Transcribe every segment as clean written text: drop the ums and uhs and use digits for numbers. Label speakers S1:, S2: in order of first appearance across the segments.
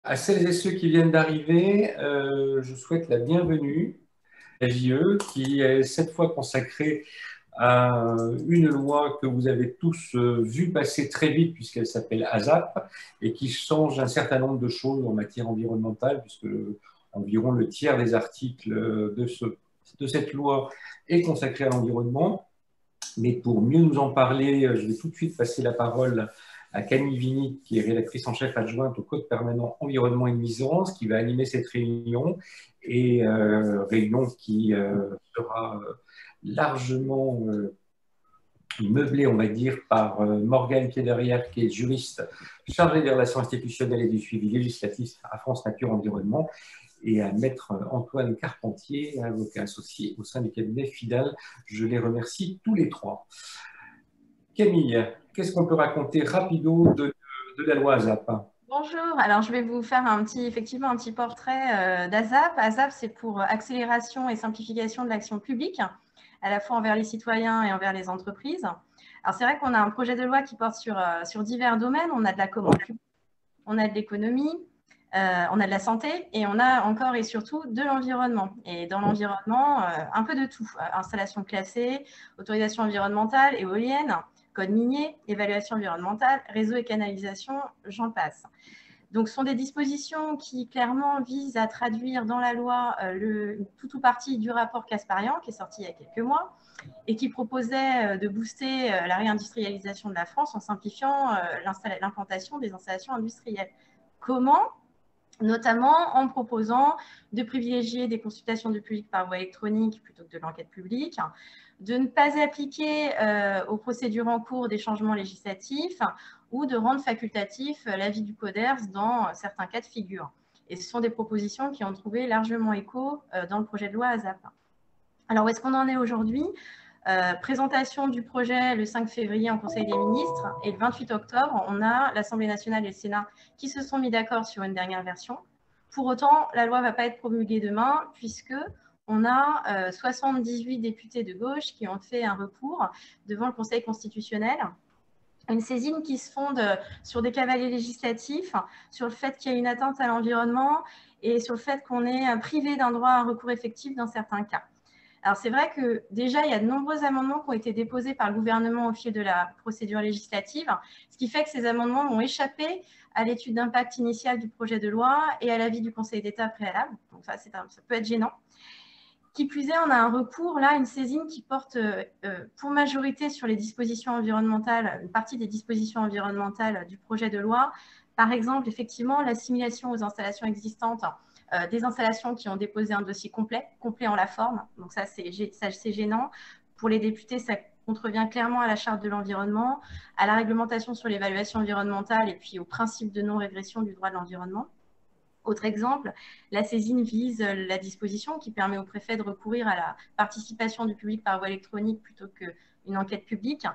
S1: À celles et ceux qui viennent d'arriver, je souhaite la bienvenue à JE, qui est cette fois consacrée à une loi que vous avez tous vu passer très vite, puisqu'elle s'appelle ASAP, et qui change un certain nombre de choses en matière environnementale, puisque environ le tiers des articles de cette loi est consacré à l'environnement. Mais pour mieux nous en parler, je vais tout de suite passer la parole à Camille Vigny, qui est rédactrice en chef adjointe au Code permanent environnement et nuisances, qui va animer cette réunion, et réunion qui sera largement meublée, on va dire, par Morgane Pied-Derrière, qui est juriste chargée des relations institutionnelles et du suivi législatif à France Nature Environnement, et à Maître Antoine Carpentier, avocat associé au sein du cabinet FIDAL. Je les remercie tous les trois. Camille, qu'est-ce qu'on peut raconter rapido de la loi ASAP?
S2: Bonjour, alors je vais vous faire effectivement un petit portrait d'ASAP. ASAP, c'est pour accélération et simplification de l'action publique, à la fois envers les citoyens et envers les entreprises. Alors c'est vrai qu'on a un projet de loi qui porte sur divers domaines. On a de la commande publique, on a de l'économie, on a de la santé et on a encore et surtout de l'environnement. Et dans l'environnement, un peu de tout. Installation classée, autorisation environnementale, éolienne, code minier, évaluation environnementale, réseau et canalisation, j'en passe. Donc, ce sont des dispositions qui clairement visent à traduire dans la loi tout ou partie du rapport Casparian, qui est sorti il y a quelques mois, et qui proposait de booster la réindustrialisation de la France en simplifiant l'implantation des installations industrielles. Comment ? Notamment en proposant de privilégier des consultations du public par voie électronique plutôt que de l'enquête publique, de ne pas appliquer aux procédures en cours des changements législatifs ou de rendre facultatif l'avis du CODERS dans certains cas de figure. Et ce sont des propositions qui ont trouvé largement écho dans le projet de loi ASAP. Alors, où est-ce qu'on en est aujourd'hui ? Présentation du projet le 5 février en Conseil des ministres et le 28 octobre, on a l'Assemblée nationale et le Sénat qui se sont mis d'accord sur une dernière version. Pour autant, la loi ne va pas être promulguée demain puisqu'on a 78 députés de gauche qui ont fait un recours devant le Conseil constitutionnel. Une saisine qui se fonde sur des cavaliers législatifs, sur le fait qu'il y a une atteinte à l'environnement et sur le fait qu'on est privé d'un droit à un recours effectif dans certains cas. Alors, c'est vrai que déjà, il y a de nombreux amendements qui ont été déposés par le gouvernement au fil de la procédure législative, ce qui fait que ces amendements vont échapper à l'étude d'impact initiale du projet de loi et à l'avis du Conseil d'État préalable. Donc, ça peut être gênant. Qui plus est, on a un recours, là, une saisine qui porte pour majorité sur les dispositions environnementales, une partie des dispositions environnementales du projet de loi. Par exemple, effectivement, l'assimilation aux installations existantes des installations qui ont déposé un dossier complet en la forme. Donc ça, c'est gênant. Pour les députés, ça contrevient clairement à la charte de l'environnement, à la réglementation sur l'évaluation environnementale et puis au principe de non-régression du droit de l'environnement. Autre exemple, la saisine vise la disposition qui permet au préfet de recourir à la participation du public par voie électronique plutôt qu'une enquête publique.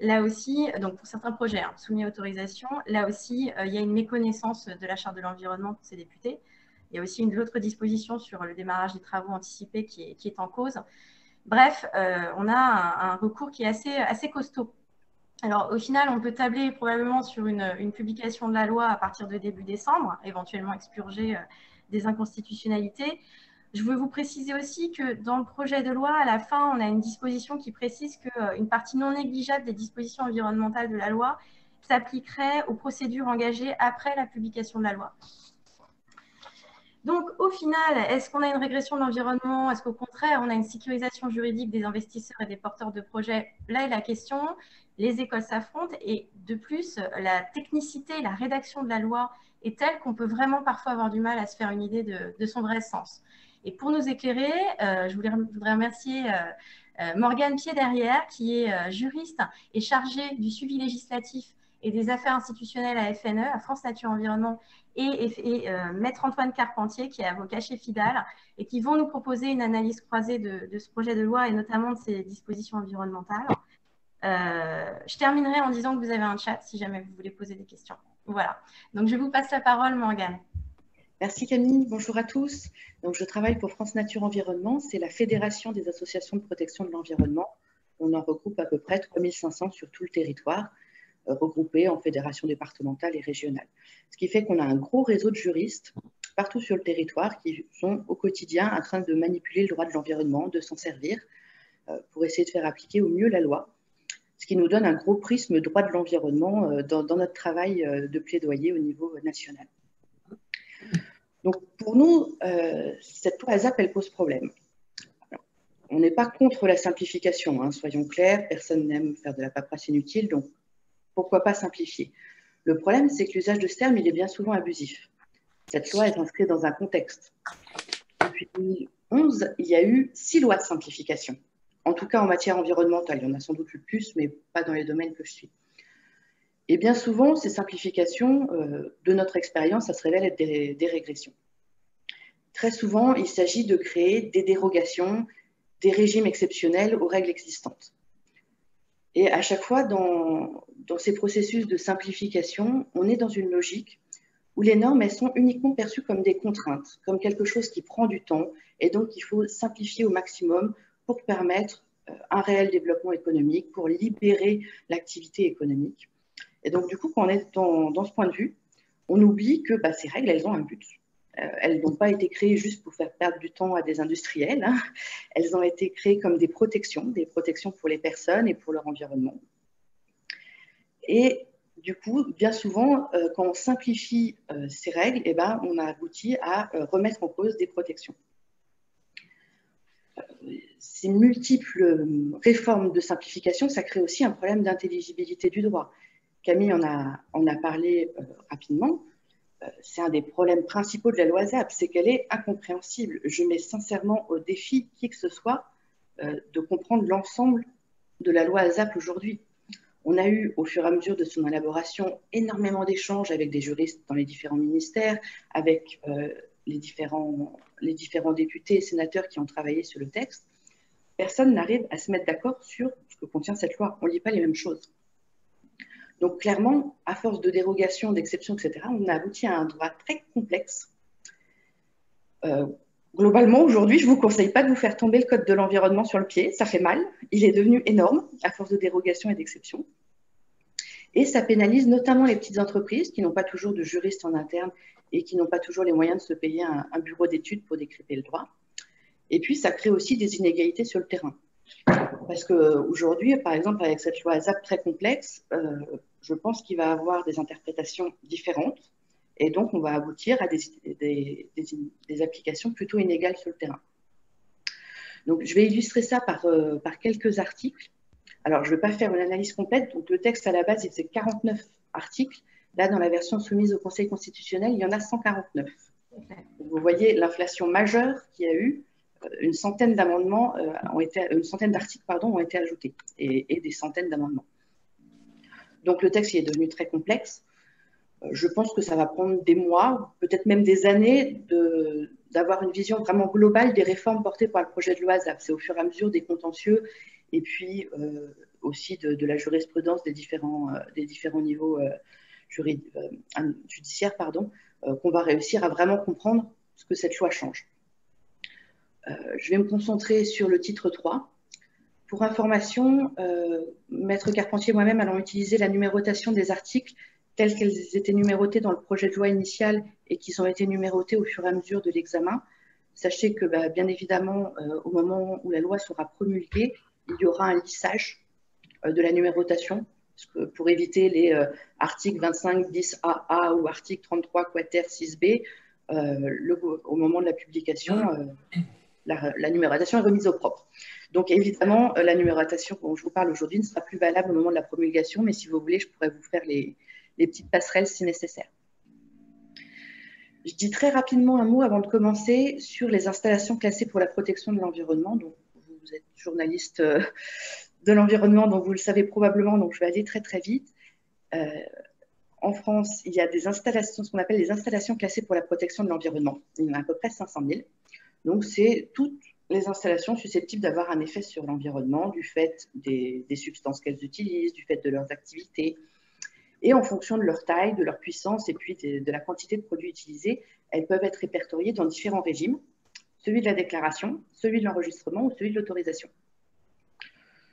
S2: Là aussi, donc pour certains projets soumis à autorisation, là aussi, il y a une méconnaissance de la charte de l'environnement pour ces députés. Il y a aussi une autre disposition sur le démarrage des travaux anticipés qui est en cause. Bref, on a un recours qui est assez costaud. Alors, au final, on peut tabler probablement sur une publication de la loi à partir de début décembre, éventuellement expurger des inconstitutionnalités. Je veux vous préciser aussi que dans le projet de loi, à la fin, on a une disposition qui précise qu'une partie non négligeable des dispositions environnementales de la loi s'appliquerait aux procédures engagées après la publication de la loi. Donc, au final, est-ce qu'on a une régression de l'environnement? Est-ce qu'au contraire, on a une sécurisation juridique des investisseurs et des porteurs de projets? Là est la question. Les écoles s'affrontent et de plus, la technicité, la rédaction de la loi est telle qu'on peut vraiment parfois avoir du mal à se faire une idée de son vrai sens. Et pour nous éclairer, je voudrais remercier Morgane Pied-Derrière, qui est juriste et chargée du suivi législatif et des affaires institutionnelles à FNE, à France Nature Environnement, et Maître Antoine Carpentier, qui est avocat chez FIDAL, et qui vont nous proposer une analyse croisée de ce projet de loi et notamment de ses dispositions environnementales. Je terminerai en disant que vous avez un chat si jamais vous voulez poser des questions. Voilà. Donc, je vous passe la parole, Morgane.
S3: Merci Camille, bonjour à tous. Donc, je travaille pour France Nature Environnement, c'est la fédération des associations de protection de l'environnement. On en regroupe à peu près 3500 sur tout le territoire. regroupés en fédérations départementales et régionales. Ce qui fait qu'on a un gros réseau de juristes partout sur le territoire qui sont au quotidien en train de manipuler le droit de l'environnement, de s'en servir pour essayer de faire appliquer au mieux la loi, ce qui nous donne un gros prisme droit de l'environnement dans notre travail de plaidoyer au niveau national. Donc pour nous, cette loi ASAP, elle pose problème. Alors, on n'est pas contre la simplification, hein, soyons clairs, personne n'aime faire de la paperasse inutile, donc pourquoi pas simplifier? Le problème, c'est que l'usage de ce terme, il est bien souvent abusif. Cette loi est inscrite dans un contexte. Depuis 2011, il y a eu 6 lois de simplification. En tout cas, en matière environnementale. Il y en a sans doute eu plus, mais pas dans les domaines que je suis. Et bien souvent, ces simplifications, de notre expérience, ça se révèle être des régressions. Très souvent, il s'agit de créer des dérogations, des régimes exceptionnels aux règles existantes. Et à chaque fois, dans ces processus de simplification, on est dans une logique où les normes, elles sont uniquement perçues comme des contraintes, comme quelque chose qui prend du temps, et donc il faut simplifier au maximum pour permettre un réel développement économique, pour libérer l'activité économique. Et donc du coup, quand on est dans ce point de vue, on oublie que ces règles, elles ont un but. Elles n'ont pas été créées juste pour faire perdre du temps à des industriels, hein. Elles ont été créées comme des protections pour les personnes et pour leur environnement. Et du coup, bien souvent, quand on simplifie ces règles, on a abouti à remettre en cause des protections. Ces multiples réformes de simplification, ça crée aussi un problème d'intelligibilité du droit. Camille en a parlé rapidement. C'est un des problèmes principaux de la loi ASAP, c'est qu'elle est incompréhensible. Je mets sincèrement au défi qui que ce soit de comprendre l'ensemble de la loi ASAP aujourd'hui. On a eu, au fur et à mesure de son élaboration, énormément d'échanges avec des juristes dans les différents ministères, avec les différents députés et sénateurs qui ont travaillé sur le texte. Personne n'arrive à se mettre d'accord sur ce que contient cette loi. On ne lit pas les mêmes choses. Donc clairement, à force de dérogations, d'exceptions, etc., on a abouti à un droit très complexe. Globalement, aujourd'hui, je ne vous conseille pas de vous faire tomber le code de l'environnement sur le pied. Ça fait mal. Il est devenu énorme à force de dérogations et d'exceptions. Et ça pénalise notamment les petites entreprises qui n'ont pas toujours de juristes en interne et qui n'ont pas toujours les moyens de se payer un bureau d'études pour décrypter le droit. Et puis, ça crée aussi des inégalités sur le terrain. Parce qu'aujourd'hui, par exemple, avec cette loi ASAP très complexe, je pense qu'il va y avoir des interprétations différentes. Et donc, on va aboutir à des applications plutôt inégales sur le terrain. Donc, je vais illustrer ça par quelques articles. Alors, je ne vais pas faire une analyse complète. Donc, le texte, à la base, il faisait 49 articles. Là, dans la version soumise au Conseil constitutionnel, il y en a 149. Donc, vous voyez l'inflation majeure qu'il y a eu. Une centaine d'amendements d'articles ont été ajoutés et des centaines d'amendements. Donc, le texte il est devenu très complexe. Je pense que ça va prendre des mois, peut-être même des années, d'avoir une vision vraiment globale des réformes portées par le projet de loi ASAP. C'est au fur et à mesure des contentieux et puis aussi de la jurisprudence des différents niveaux judiciaires, qu'on va réussir à vraiment comprendre ce que cette loi change. Je vais me concentrer sur le titre 3. Pour information, Maître Carpentier et moi-même allons utiliser la numérotation des articles tels qu'elles étaient numérotés dans le projet de loi initial et qui ont été numérotés au fur et à mesure de l'examen. Sachez que, bien évidemment, au moment où la loi sera promulguée, il y aura un lissage de la numérotation pour éviter les articles 25 10 AA ou article 33 quater 6B. Au moment de la publication, la numérotation est remise au propre. Donc évidemment, la numérotation dont je vous parle aujourd'hui ne sera plus valable au moment de la promulgation, mais si vous voulez, je pourrais vous faire les petites passerelles si nécessaire. Je dis très rapidement un mot avant de commencer sur les installations classées pour la protection de l'environnement. Donc, vous êtes journaliste de l'environnement, donc vous le savez probablement, donc je vais aller très très vite. En France, il y a des installations, ce qu'on appelle les installations classées pour la protection de l'environnement. Il y en a à peu près 500 000. Donc, c'est toutes les installations susceptibles d'avoir un effet sur l'environnement du fait des substances qu'elles utilisent, du fait de leurs activités. Et en fonction de leur taille, de leur puissance et puis de la quantité de produits utilisés, elles peuvent être répertoriées dans différents régimes, celui de la déclaration, celui de l'enregistrement ou celui de l'autorisation.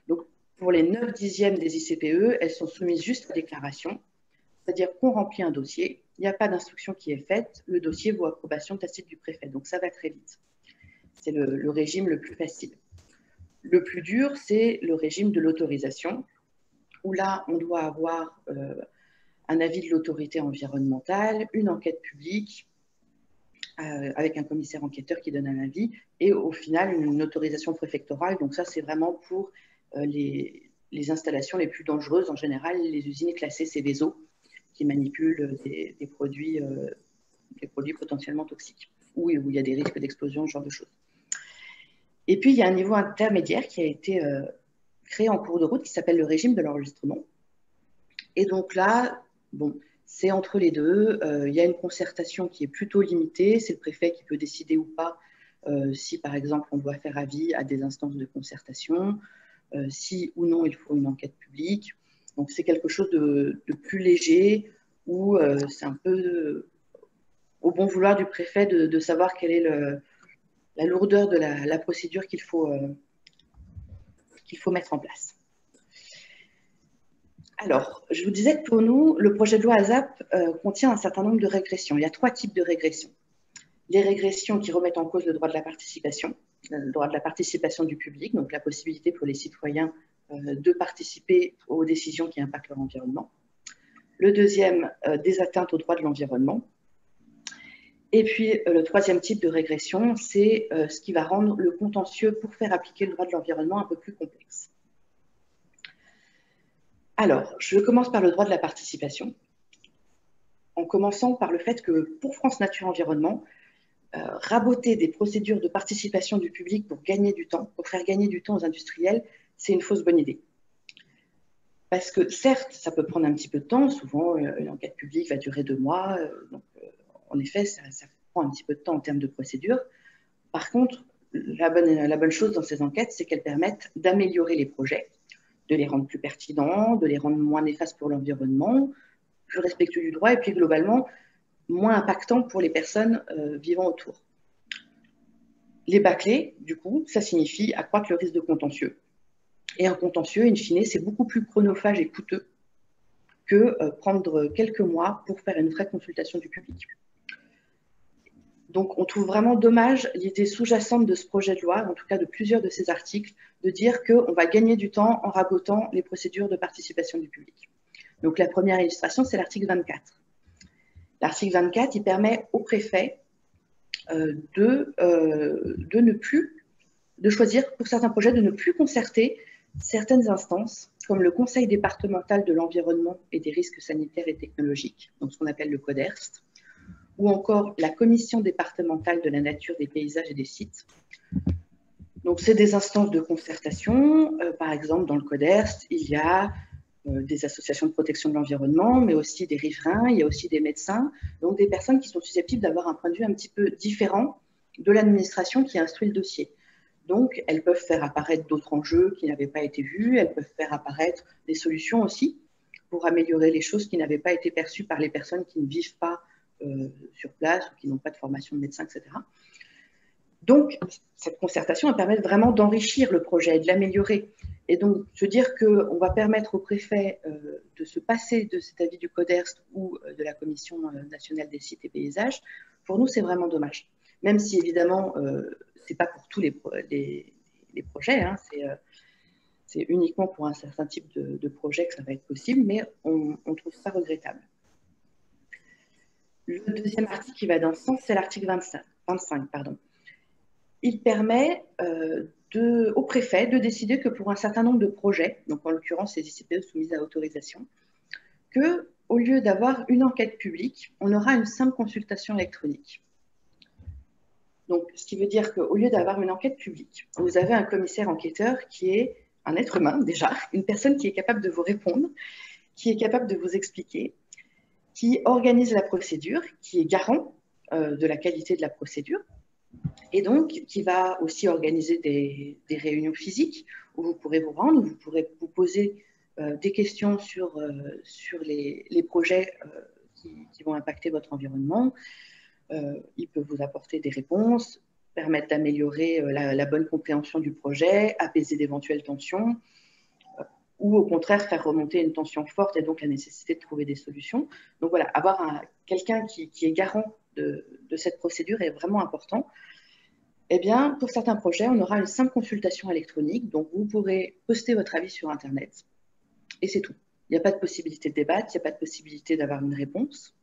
S3: Donc, Pour les 9/10 des ICPE, elles sont soumises juste à déclaration, c'est-à-dire qu'on remplit un dossier, il n'y a pas d'instruction qui est faite, le dossier vaut approbation tacite du préfet, donc ça va très vite. C'est le régime le plus facile. Le plus dur, c'est le régime de l'autorisation, où là, on doit avoir un avis de l'autorité environnementale, une enquête publique, avec un commissaire enquêteur qui donne un avis, et au final, une autorisation préfectorale. Donc ça, c'est vraiment pour les installations les plus dangereuses, en général, les usines classées Seveso, qui manipulent des produits potentiellement toxiques, où il y a des risques d'explosion, ce genre de choses. Et puis, il y a un niveau intermédiaire qui a été créé en cours de route, qui s'appelle le régime de l'enregistrement. Et donc là, bon, c'est entre les deux. Il y a une concertation qui est plutôt limitée. C'est le préfet qui peut décider ou pas si, par exemple, on doit faire avis à des instances de concertation, si ou non il faut une enquête publique. Donc, c'est quelque chose de plus léger, où c'est un peu au bon vouloir du préfet de savoir quelle est la lourdeur de la procédure qu'il faut mettre en place. Alors, je vous disais que pour nous, le projet de loi ASAP contient un certain nombre de régressions. Il y a 3 types de régressions. Les régressions qui remettent en cause le droit de la participation du public, donc la possibilité pour les citoyens de participer aux décisions qui impactent leur environnement. Le deuxième, des atteintes au droit de l'environnement. Et puis, le troisième type de régression, c'est ce qui va rendre le contentieux pour faire appliquer le droit de l'environnement un peu plus complexe. Alors, je commence par le droit de la participation, en commençant par le fait que pour France Nature Environnement, raboter des procédures de participation du public pour gagner du temps, pour faire gagner du temps aux industriels, c'est une fausse bonne idée. Parce que certes, ça peut prendre un petit peu de temps, souvent une enquête publique va durer 2 mois, donc en effet, ça prend un petit peu de temps en termes de procédure. Par contre, la bonne chose dans ces enquêtes, c'est qu'elles permettent d'améliorer les projets, de les rendre plus pertinents, de les rendre moins néfastes pour l'environnement, plus respectueux du droit et puis globalement moins impactants pour les personnes vivant autour. Les bâclés, du coup, ça signifie accroître le risque de contentieux. Et un contentieux, in fine, c'est beaucoup plus chronophage et coûteux que prendre quelques mois pour faire une vraie consultation du public. Donc, on trouve vraiment dommage l'idée sous-jacente de ce projet de loi, en tout cas de plusieurs de ces articles, de dire qu'on va gagner du temps en rabotant les procédures de participation du public. Donc, la première illustration, c'est l'article 24. L'article 24, il permet au préfet de choisir pour certains projets de ne plus concerter certaines instances, comme le Conseil départemental de l'environnement et des risques sanitaires et technologiques, donc ce qu'on appelle le CODERST, ou encore la Commission départementale de la nature, des paysages et des sites. Donc, c'est des instances de concertation. Par exemple, dans le CODERST, il y a des associations de protection de l'environnement, mais aussi des riverains, il y a aussi des médecins, donc des personnes qui sont susceptibles d'avoir un point de vue un petit peu différent de l'administration qui instruit le dossier. Donc, elles peuvent faire apparaître d'autres enjeux qui n'avaient pas été vus, elles peuvent faire apparaître des solutions aussi pour améliorer les choses qui n'avaient pas été perçues par les personnes qui ne vivent pas sur place ou qui n'ont pas de formation de médecin, etc. Donc, cette concertation elle permet vraiment d'enrichir le projet et de l'améliorer. Et donc, se dire qu'on va permettre au préfet de se passer de cet avis du CODERST ou de la Commission nationale des sites et paysages, pour nous, c'est vraiment dommage. Même si, évidemment, ce n'est pas pour tous les projets, hein, c'est uniquement pour un certain type de projet que ça va être possible, mais on trouve ça regrettable. Le deuxième article qui va dans ce sens, c'est l'article 25. Il permet au préfet de décider que pour un certain nombre de projets, donc en l'occurrence les ICPE soumises à autorisation, qu'au lieu d'avoir une enquête publique, on aura une simple consultation électronique. Donc, ce qui veut dire qu'au lieu d'avoir une enquête publique, vous avez un commissaire enquêteur qui est un être humain déjà, une personne qui est capable de vous répondre, qui est capable de vous expliquer, qui organise la procédure, qui est garant de la qualité de la procédure, et donc qui va aussi organiser des réunions physiques où vous pourrez vous rendre, où vous pourrez vous poser des questions sur les projets qui vont impacter votre environnement. Il peut vous apporter des réponses, permettre d'améliorer la bonne compréhension du projet, apaiser d'éventuelles tensions. ou au contraire faire remonter une tension forte et donc la nécessité de trouver des solutions. Donc voilà, avoir quelqu'un qui est garant de cette procédure est vraiment important. Eh bien, pour certains projets, on aura une simple consultation électronique, donc vous pourrez poster votre avis sur Internet et c'est tout. Il n'y a pas de possibilité de débattre, il n'y a pas de possibilité d'avoir une réponse.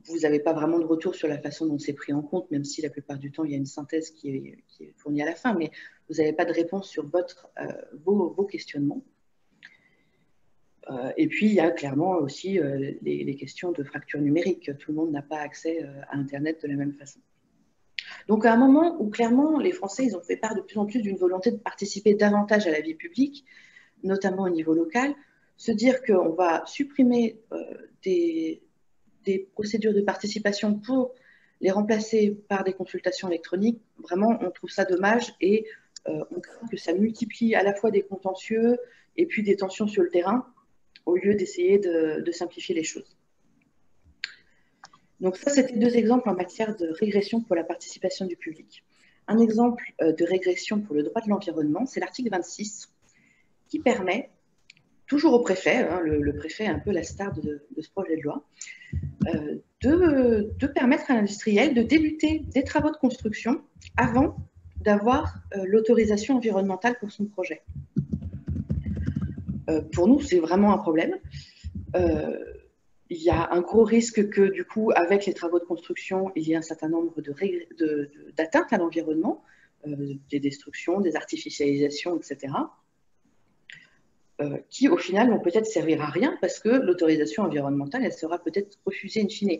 S3: Vous n'avez pas vraiment de retour sur la façon dont c'est pris en compte, même si la plupart du temps, il y a une synthèse qui est fournie à la fin, mais vous n'avez pas de réponse sur vos questionnements. Et puis, il y a clairement aussi les questions de fracture numérique. Tout le monde n'a pas accès à Internet de la même façon. Donc, à un moment où, clairement, les Français, ils ont fait part de plus en plus d'une volonté de participer davantage à la vie publique, notamment au niveau local, se dire qu'on va supprimer des procédures de participation pour les remplacer par des consultations électroniques, vraiment, on trouve ça dommage et on craint que ça multiplie à la fois des contentieux et puis des tensions sur le terrain, au lieu d'essayer de simplifier les choses. Donc ça, c'était 2 exemples en matière de régression pour la participation du public. Un exemple de régression pour le droit de l'environnement, c'est l'article 26, qui permet, toujours au préfet, hein, le préfet est un peu la star de ce projet de loi, de permettre à l'industriel de débuter des travaux de construction avant d'avoir l'autorisation environnementale pour son projet. Pour nous, c'est vraiment un problème. Il y a un gros risque que, du coup, avec les travaux de construction, il y ait un certain nombre d'atteintes à l'environnement, des destructions, des artificialisations, etc., qui, au final, vont peut-être servir à rien parce que l'autorisation environnementale, elle sera peut-être refusée in fine.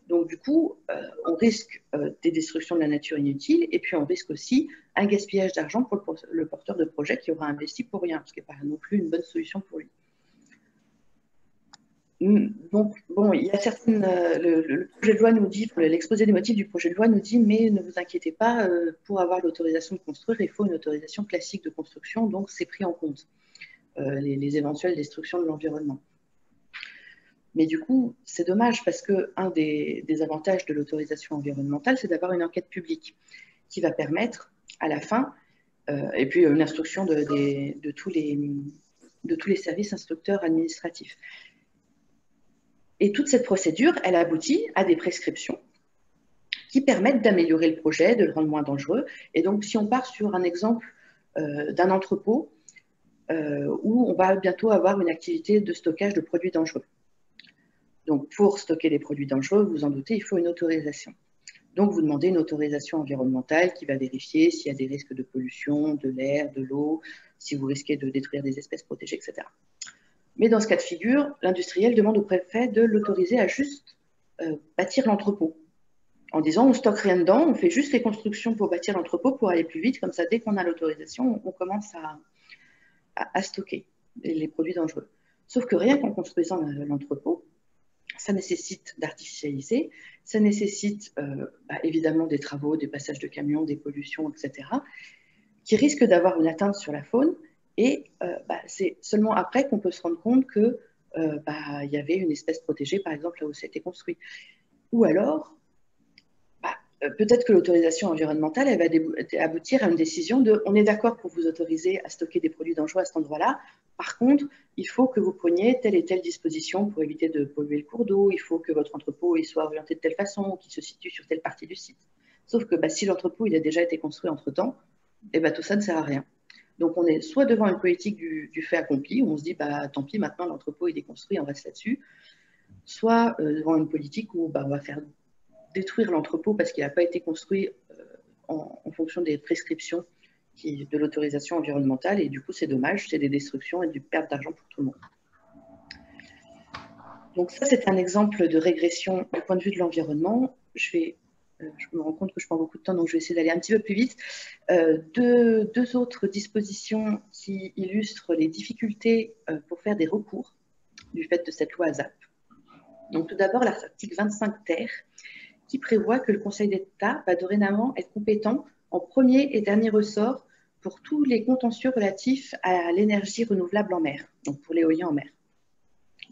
S3: Donc, du coup, on risque des destructions de la nature inutiles et puis on risque aussi un gaspillage d'argent pour le porteur de projet qui aura investi pour rien, ce qui n'est pas non plus une bonne solution pour lui. Donc, bon, il y a certaines. Le projet de loi nous dit, l'exposé des motifs du projet de loi nous dit, mais ne vous inquiétez pas, pour avoir l'autorisation de construire, il faut une autorisation classique de construction, donc c'est pris en compte, les éventuelles destructions de l'environnement. Mais du coup, c'est dommage parce qu'un des avantages de l'autorisation environnementale, c'est d'avoir une enquête publique qui va permettre, à la fin, et puis une instruction de tous les services instructeurs administratifs. Et toute cette procédure, elle aboutit à des prescriptions qui permettent d'améliorer le projet, de le rendre moins dangereux. Et donc, si on part sur un exemple d'un entrepôt où on va bientôt avoir une activité de stockage de produits dangereux. Donc, pour stocker les produits dangereux, vous en doutez, il faut une autorisation. Donc, vous demandez une autorisation environnementale qui va vérifier s'il y a des risques de pollution, de l'air, de l'eau, si vous risquez de détruire des espèces protégées, etc. Mais dans ce cas de figure, l'industriel demande au préfet de l'autoriser à juste bâtir l'entrepôt. En disant, on ne stocke rien dedans, on fait juste les constructions pour bâtir l'entrepôt pour aller plus vite. Comme ça, dès qu'on a l'autorisation, on commence à stocker les produits dangereux. Sauf que rien qu'en construisant l'entrepôt, ça nécessite d'artificialiser, ça nécessite évidemment des travaux, des passages de camions, des pollutions, etc., qui risquent d'avoir une atteinte sur la faune. Et c'est seulement après qu'on peut se rendre compte qu'il y avait une espèce protégée, par exemple, là où ça a été construit. Ou alors, peut-être que l'autorisation environnementale, elle va aboutir à une décision de « on est d'accord pour vous autoriser à stocker des produits dangereux à cet endroit-là, par contre, il faut que vous preniez telle et telle disposition pour éviter de polluer le cours d'eau, il faut que votre entrepôt il soit orienté de telle façon, qu'il se situe sur telle partie du site. » Sauf que si l'entrepôt il a déjà été construit entre-temps, tout ça ne sert à rien. Donc, on est soit devant une politique du fait accompli, où on se dit, tant pis, maintenant l'entrepôt il est construit, on reste là-dessus, soit devant une politique où on va faire détruire l'entrepôt parce qu'il n'a pas été construit en fonction des prescriptions de l'autorisation environnementale, et du coup, c'est dommage, c'est des destructions et du perte d'argent pour tout le monde. Donc ça, c'est un exemple de régression du point de vue de l'environnement. Je me rends compte que je prends beaucoup de temps, donc je vais essayer d'aller un petit peu plus vite. Deux autres dispositions qui illustrent les difficultés pour faire des recours du fait de cette loi ASAP. Donc tout d'abord, l'article 25 ter, qui prévoit que le Conseil d'État va dorénavant être compétent en premier et dernier ressort pour tous les contentieux relatifs à l'énergie renouvelable en mer, donc pour l'éolien en mer,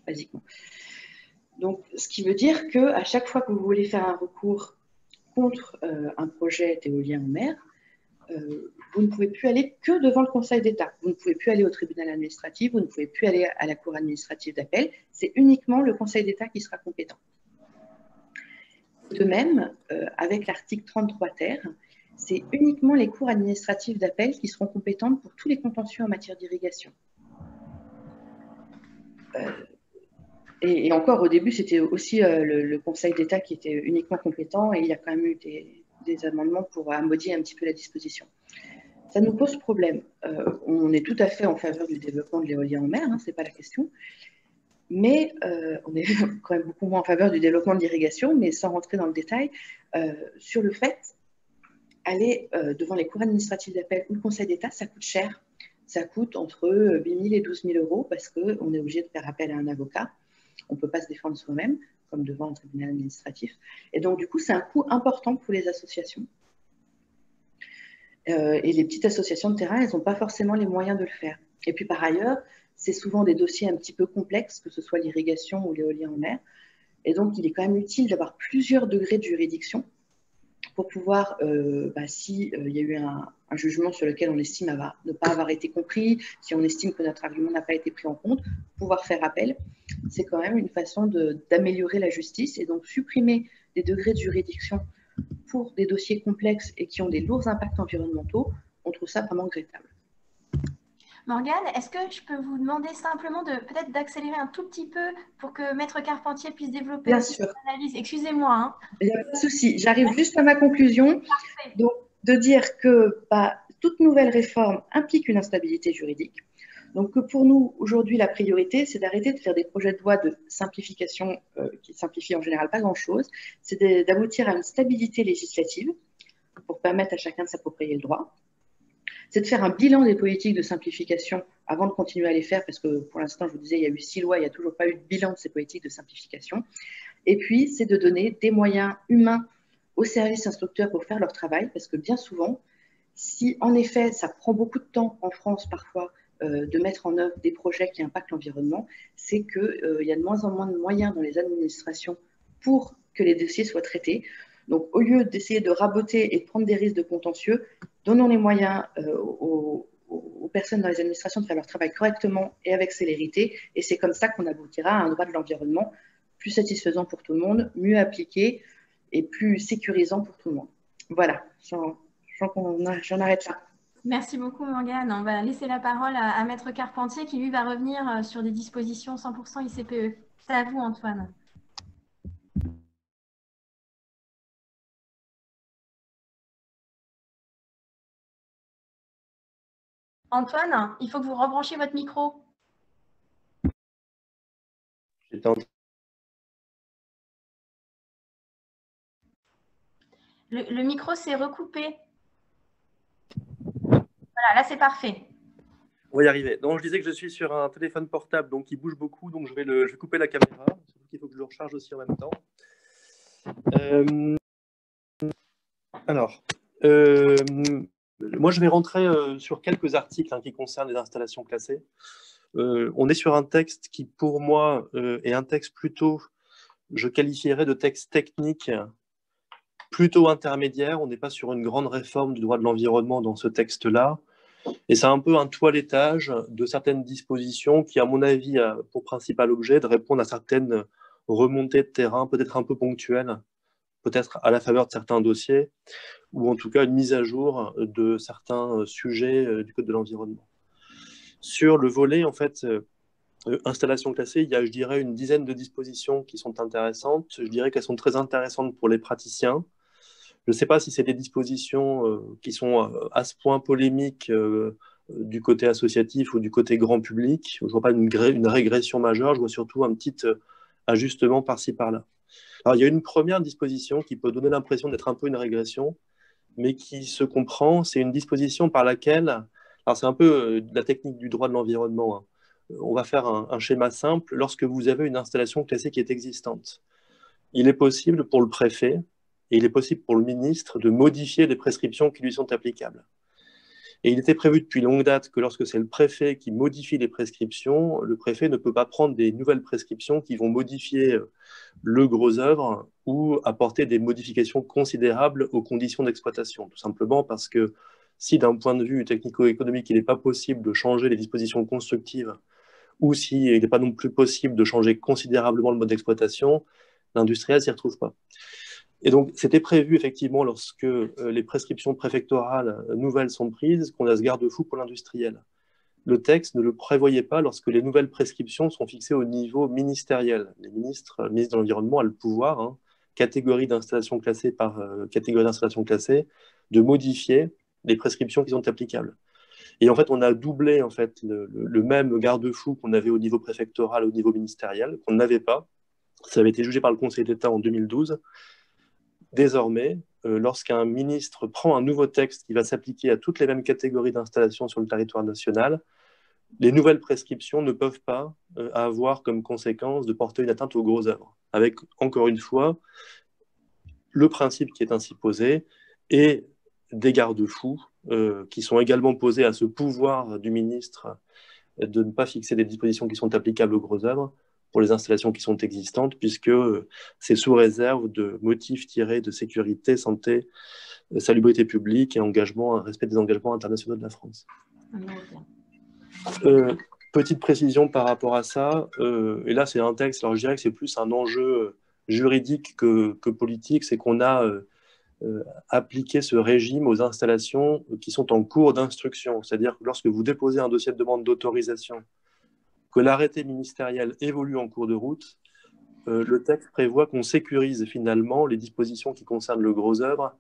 S3: basiquement. Donc, ce qui veut dire qu'à chaque fois que vous voulez faire un recours contre un projet d'éolien en mer, vous ne pouvez plus aller que devant le Conseil d'État. Vous ne pouvez plus aller au tribunal administratif, vous ne pouvez plus aller à la Cour administrative d'appel. C'est uniquement le Conseil d'État qui sera compétent. De même, avec l'article 33 ter, c'est uniquement les cours administratives d'appel qui seront compétentes pour tous les contentieux en matière d'irrigation. Et encore, au début, c'était aussi le Conseil d'État qui était uniquement compétent, et il y a quand même eu des amendements pour amender un petit peu la disposition. Ça nous pose problème. On est tout à fait en faveur du développement de l'éolien en mer, hein, ce n'est pas la question, mais on est quand même beaucoup moins en faveur du développement de l'irrigation, mais sans rentrer dans le détail, sur le fait, aller devant les cours administratifs d'appel ou le Conseil d'État, ça coûte cher. Ça coûte entre 8 000 et 12 000 euros parce qu'on est obligé de faire appel à un avocat. On ne peut pas se défendre soi-même, comme devant un tribunal administratif. Et donc, du coup, c'est un coût important pour les associations. Et les petites associations de terrain, elles n'ont pas forcément les moyens de le faire. Et puis, par ailleurs, c'est souvent des dossiers un petit peu complexes, que ce soit l'irrigation ou l'éolien en mer. Et donc, il est quand même utile d'avoir plusieurs degrés de juridiction pour pouvoir, si y a eu un jugement sur lequel on estime ne pas avoir été compris, si on estime que notre argument n'a pas été pris en compte, pouvoir faire appel, c'est quand même une façon d'améliorer la justice. Et donc supprimer des degrés de juridiction pour des dossiers complexes et qui ont des lourds impacts environnementaux, on trouve ça vraiment regrettable.
S2: Morgane, est-ce que je peux vous demander simplement peut-être d'accélérer un tout petit peu pour que Maître Carpentier puisse développer son analyse? Excusez-moi. Hein.
S3: Il n'y a pas de souci. J'arrive juste à ma conclusion. Donc, de dire que toute nouvelle réforme implique une instabilité juridique. Donc, pour nous, aujourd'hui, la priorité, c'est d'arrêter de faire des projets de loi de simplification qui simplifient en général pas grand-chose. C'est d'aboutir à une stabilité législative pour permettre à chacun de s'approprier le droit. C'est de faire un bilan des politiques de simplification avant de continuer à les faire, parce que pour l'instant, je vous disais, il y a eu 6 lois, il n'y a toujours pas eu de bilan de ces politiques de simplification. Et puis, c'est de donner des moyens humains aux services instructeurs pour faire leur travail, parce que bien souvent, si en effet, ça prend beaucoup de temps en France parfois de mettre en œuvre des projets qui impactent l'environnement, c'est qu'il y a de moins en moins de moyens dans les administrations pour que les dossiers soient traités. Donc, au lieu d'essayer de raboter et de prendre des risques de contentieux, donnons les moyens aux personnes dans les administrations de faire leur travail correctement et avec célérité. Et c'est comme ça qu'on aboutira à un droit de l'environnement plus satisfaisant pour tout le monde, mieux appliqué et plus sécurisant pour tout le monde. Voilà, j'en arrête là.
S2: Merci beaucoup, Morgane. On va laisser la parole à Maître Carpentier qui, lui, va revenir sur des dispositions 100% ICPE. C'est à vous, Antoine. Antoine, il faut que vous rebranchez votre micro. Le micro s'est recoupé. Voilà, là c'est parfait.
S4: On va y arriver. Donc je disais que je suis sur un téléphone portable donc qui bouge beaucoup, donc je vais couper la caméra. Surtout qu'il faut que je le recharge aussi en même temps. Moi je vais rentrer sur quelques articles qui concernent les installations classées. On est sur un texte qui pour moi est un texte plutôt, je qualifierais de texte technique, plutôt intermédiaire. On n'est pas sur une grande réforme du droit de l'environnement dans ce texte-là. Et c'est un peu un toilettage de certaines dispositions qui, à mon avis, a pour principal objet de répondre à certaines remontées de terrain, peut-être un peu ponctuelles, peut-être à la faveur de certains dossiers, ou en tout cas une mise à jour de certains sujets du Code de l'environnement. Sur le volet, en fait, installation classée, il y a, je dirais, une dizaine de dispositions qui sont intéressantes. Je dirais qu'elles sont très intéressantes pour les praticiens. Je ne sais pas si c'est des dispositions qui sont à ce point polémiques du côté associatif ou du côté grand public. Je ne vois pas une régression majeure, je vois surtout un petit ajustement par-ci, par-là. Alors, il y a une première disposition qui peut donner l'impression d'être un peu une régression, mais qui se comprend. C'est une disposition par laquelle, alors c'est un peu la technique du droit de l'environnement, hein. On va faire un schéma simple. Lorsque vous avez une installation classée qui est existante, il est possible pour le préfet et il est possible pour le ministre de modifier les prescriptions qui lui sont applicables. Et il était prévu depuis longue date que lorsque c'est le préfet qui modifie les prescriptions, le préfet ne peut pas prendre des nouvelles prescriptions qui vont modifier le gros œuvre ou apporter des modifications considérables aux conditions d'exploitation, tout simplement parce que si d'un point de vue technico-économique, il n'est pas possible de changer les dispositions constructives ou s'il n'est pas non plus possible de changer considérablement le mode d'exploitation, l'industriel ne s'y retrouve pas. Et donc, c'était prévu effectivement lorsque les prescriptions préfectorales nouvelles sont prises, qu'on a ce garde-fou pour l'industriel. Le texte ne le prévoyait pas lorsque les nouvelles prescriptions sont fixées au niveau ministériel. Le ministre de l'Environnement a le pouvoir, catégorie d'installation classée par catégorie d'installation classée, de modifier les prescriptions qui sont applicables. Et en fait, on a doublé en fait, le même garde-fou qu'on avait au niveau préfectoral, au niveau ministériel, qu'on n'avait pas. Ça avait été jugé par le Conseil d'État en 2012. Désormais, lorsqu'un ministre prend un nouveau texte qui va s'appliquer à toutes les mêmes catégories d'installation sur le territoire national, les nouvelles prescriptions ne peuvent pas avoir comme conséquence de porter une atteinte aux gros œuvres. Avec, encore une fois, le principe qui est ainsi posé et des garde-fous qui sont également posés à ce pouvoir du ministre de ne pas fixer des dispositions qui sont applicables aux gros œuvres pour les installations qui sont existantes, puisque c'est sous réserve de motifs tirés de sécurité, santé, salubrité publique et respect des engagements internationaux de la France. Petite précision par rapport à ça, et là c'est un texte, alors je dirais que c'est plus un enjeu juridique que politique, c'est qu'on a appliqué ce régime aux installations qui sont en cours d'instruction, c'est-à-dire que lorsque vous déposez un dossier de demande d'autorisation, que l'arrêté ministériel évolue en cours de route, le texte prévoit qu'on sécurise finalement les dispositions qui concernent le gros œuvre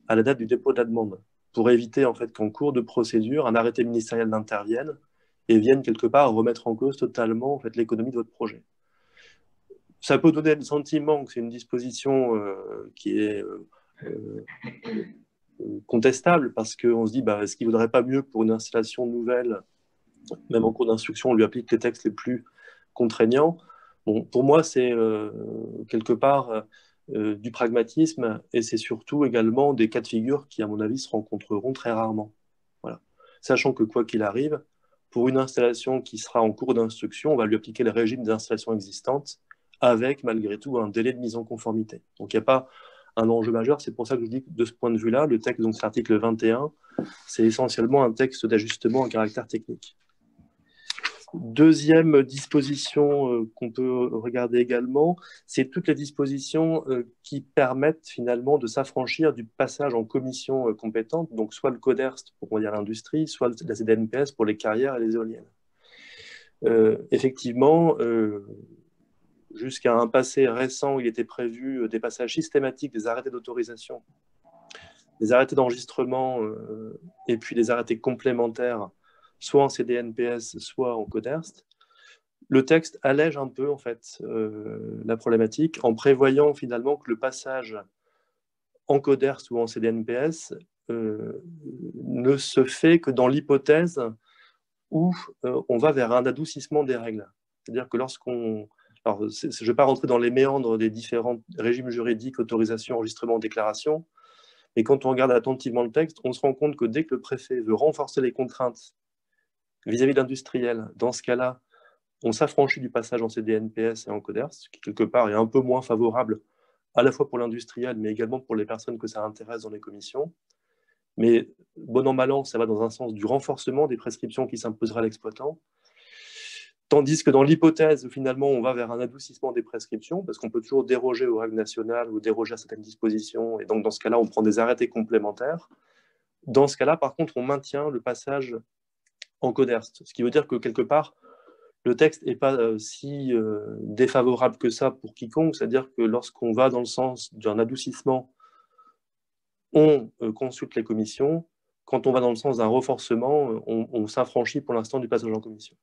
S4: à la date du dépôt de la demande, pour éviter en fait qu'en cours de procédure, un arrêté ministériel n'intervienne et vienne quelque part remettre en cause totalement en fait, l'économie de votre projet. Ça peut donner le sentiment que c'est une disposition qui est contestable, parce qu'on se dit, est-ce qu'il ne vaudrait pas mieux pour une installation nouvelle, même en cours d'instruction, on lui applique les textes les plus contraignants. Bon, pour moi, c'est quelque part du pragmatisme, et c'est surtout également des cas de figure qui, à mon avis, se rencontreront très rarement. Voilà. Sachant que, quoi qu'il arrive, pour une installation qui sera en cours d'instruction, on va lui appliquer le régime des installations existantes avec, malgré tout, un délai de mise en conformité. Donc, il n'y a pas un enjeu majeur. C'est pour ça que je dis que, de ce point de vue-là, le texte, donc c'est l'article 21, c'est essentiellement un texte d'ajustement à caractère technique. Deuxième disposition qu'on peut regarder également, c'est toutes les dispositions qui permettent finalement de s'affranchir du passage en commission compétente, donc soit le CODERST pour l'industrie, soit la CDNPS pour les carrières et les éoliennes. Effectivement, jusqu'à un passé récent, il était prévu des passages systématiques des arrêtés d'autorisation, des arrêtés d'enregistrement et puis des arrêtés complémentaires, soit en CDNPS, soit en CODERST. Le texte allège un peu en fait la problématique en prévoyant finalement que le passage en CODERST ou en CDNPS ne se fait que dans l'hypothèse où on va vers un adoucissement des règles. C'est-à-dire que lorsqu'on... Alors, je ne vais pas rentrer dans les méandres des différents régimes juridiques, autorisation, enregistrement, déclaration, mais quand on regarde attentivement le texte, on se rend compte que dès que le préfet veut renforcer les contraintes vis-à-vis de l'industriel, dans ce cas-là, on s'affranchit du passage en CDNPS et en CODERST, ce qui quelque part est un peu moins favorable à la fois pour l'industriel, mais également pour les personnes que ça intéresse dans les commissions. Mais bon an, mal an, ça va dans un sens du renforcement des prescriptions qui s'imposeraient à l'exploitant. Tandis que dans l'hypothèse où finalement on va vers un adoucissement des prescriptions, parce qu'on peut toujours déroger aux règles nationales ou déroger à certaines dispositions, et donc dans ce cas-là, on prend des arrêtés complémentaires. Dans ce cas-là, par contre, on maintient le passage en CODERST, ce qui veut dire que quelque part, le texte n'est pas si défavorable que ça pour quiconque, c'est-à-dire que lorsqu'on va dans le sens d'un adoucissement, on consulte les commissions. Quand on va dans le sens d'un renforcement, on s'affranchit pour l'instant du passage en commission.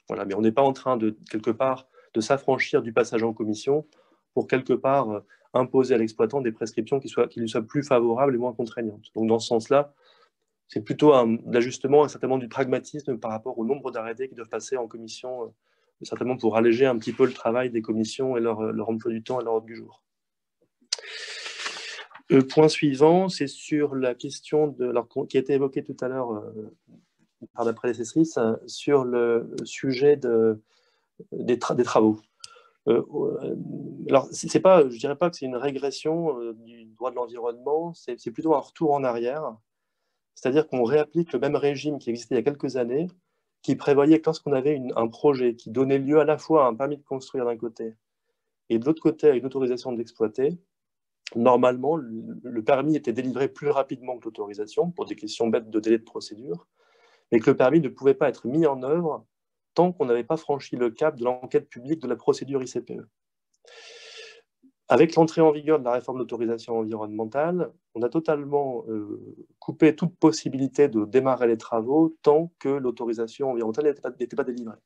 S4: Voilà, mais on n'est pas en train de, quelque part, de s'affranchir du passage en commission pour, quelque part, imposer à l'exploitant des prescriptions qui lui soient plus favorables et moins contraignantes. Donc, dans ce sens-là, c'est plutôt l'ajustement et certainement du pragmatisme par rapport au nombre d'arrêtés qui doivent passer en commission, certainement pour alléger un petit peu le travail des commissions et leur emploi du temps et leur ordre du jour. Le point suivant, c'est sur la question qui a été évoquée tout à l'heure par la prédécessrice, sur le sujet des travaux. Alors, je ne dirais pas que c'est une régression du droit de l'environnement, c'est plutôt un retour en arrière. C'est-à-dire qu'on réapplique le même régime qui existait il y a quelques années, qui prévoyait que lorsqu'on avait un projet qui donnait lieu à la fois à un permis de construire d'un côté et de l'autre côté à une autorisation d'exploiter, normalement, le permis était délivré plus rapidement que l'autorisation pour des questions bêtes de délai de procédure, mais que le permis ne pouvait pas être mis en œuvre tant qu'on n'avait pas franchi le cap de l'enquête publique de la procédure ICPE. Avec l'entrée en vigueur de la réforme d'autorisation environnementale, on a totalement coupé toute possibilité de démarrer les travaux tant que l'autorisation environnementale n'était pas délivrée.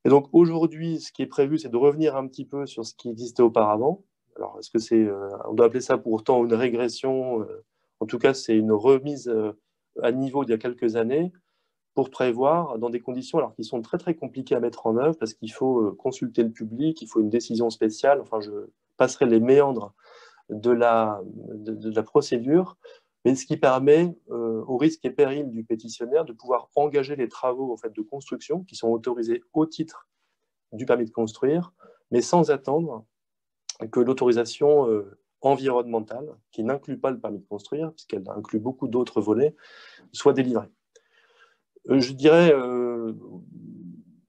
S4: Et donc aujourd'hui, ce qui est prévu, c'est de revenir un petit peu sur ce qui existait auparavant. Alors, est-ce que c'est, on doit appeler ça pour autant une régression, en tout cas, c'est une remise à niveau d'il y a quelques années pour prévoir dans des conditions alors, qui sont très très compliquées à mettre en œuvre parce qu'il faut consulter le public, il faut une décision spéciale. Enfin, je passerai les méandres de la procédure, mais ce qui permet, au risque et péril du pétitionnaire, de pouvoir engager les travaux en fait, de construction qui sont autorisés au titre du permis de construire, mais sans attendre que l'autorisation environnementale, qui n'inclut pas le permis de construire, puisqu'elle inclut beaucoup d'autres volets, soit délivrée. Je dirais,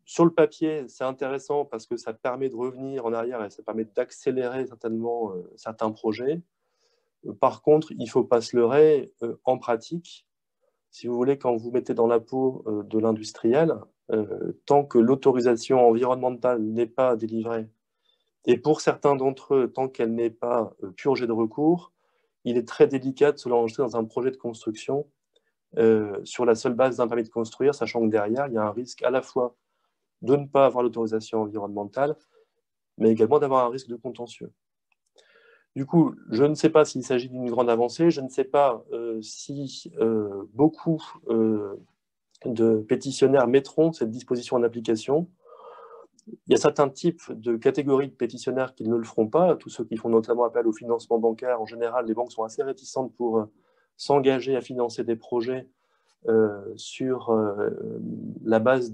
S4: sur le papier, c'est intéressant parce que ça permet de revenir en arrière et ça permet d'accélérer certainement certains projets. Par contre, il ne faut pas se leurrer, en pratique, si vous voulez, quand vous mettez dans la peau de l'industriel, tant que l'autorisation environnementale n'est pas délivrée, et pour certains d'entre eux, tant qu'elle n'est pas purgée de recours, il est très délicat de se lancer dans un projet de construction sur la seule base d'un permis de construire, sachant que derrière, il y a un risque à la fois de ne pas avoir l'autorisation environnementale, mais également d'avoir un risque de contentieux. Du coup, je ne sais pas s'il s'agit d'une grande avancée, je ne sais pas si beaucoup de pétitionnaires mettront cette disposition en application. Il y a certains types de catégories de pétitionnaires qui ne le feront pas, tous ceux qui font notamment appel au financement bancaire. En général, les banques sont assez réticentes pour s'engager à financer des projets sur la base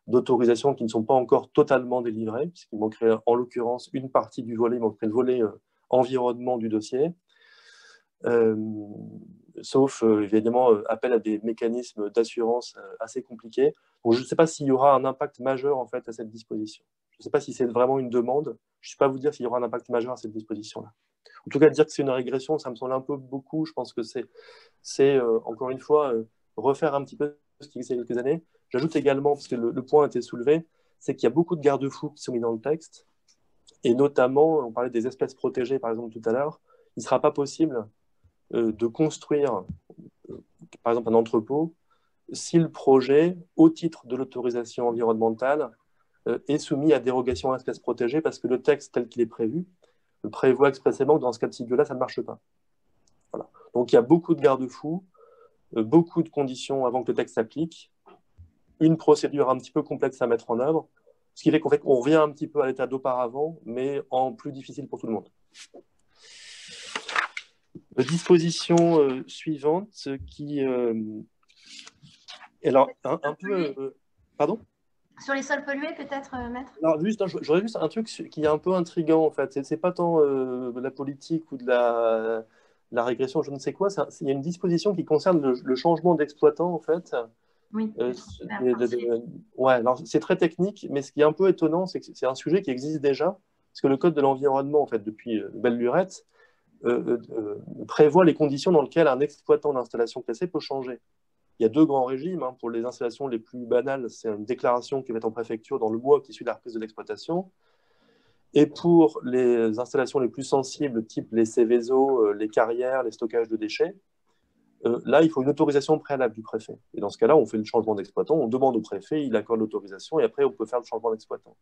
S4: d'autorisations qui ne sont pas encore totalement délivrées, puisqu'il manquerait en l'occurrence une partie du volet, il manquerait le volet environnement du dossier, sauf évidemment appel à des mécanismes d'assurance assez compliqués. Donc, je ne sais pas s'il y aura un impact majeur en fait, à cette disposition. Je ne sais pas si c'est vraiment une demande. Je ne sais pas vous dire s'il y aura un impact majeur à cette disposition-là. En tout cas, dire que c'est une régression, ça me semble un peu beaucoup. Je pense que c'est encore une fois, refaire un petit peu ce qui existait il y a quelques années. J'ajoute également, parce que le point a été soulevé, c'est qu'il y a beaucoup de garde-fous qui sont mis dans le texte. Et notamment, on parlait des espèces protégées, par exemple, tout à l'heure. Il ne sera pas possible de construire, par exemple, un entrepôt si le projet, au titre de l'autorisation environnementale, est soumis à dérogation à espèces protégées parce que le texte tel qu'il est prévu prévoit expressément que dans ce cas de figure-là, ça ne marche pas. Voilà. Donc il y a beaucoup de garde-fous, beaucoup de conditions avant que le texte s'applique, une procédure un petit peu complexe à mettre en œuvre, ce qui fait qu'en fait, on revient un petit peu à l'état d'auparavant, mais en plus difficile pour tout le monde. Disposition suivante qui... alors, un peu... pardon ?
S2: Sur les sols pollués, peut-être, maître ?
S4: Alors, juste, j'aurais juste un truc qui est un peu intriguant, en fait. C'est pas tant de la politique ou de la régression, je ne sais quoi. Il y a une disposition qui concerne le changement d'exploitant, en fait.
S2: Oui.
S4: Ouais, alors c'est très technique, mais ce qui est un peu étonnant, c'est que c'est un sujet qui existe déjà, parce que le Code de l'environnement, en fait, depuis belle lurette, prévoit les conditions dans lesquelles un exploitant d'installation classée peut changer. Il y a deux grands régimes. Hein. Pour les installations les plus banales, c'est une déclaration qui va être en préfecture dans le mois qui suit la reprise de l'exploitation. Et pour les installations les plus sensibles, type les Céveso, les carrières, les stockages de déchets, là, il faut une autorisation préalable du préfet. Et dans ce cas-là, on fait le changement d'exploitant, on demande au préfet, il accorde l'autorisation, et après, on peut faire le changement d'exploitant.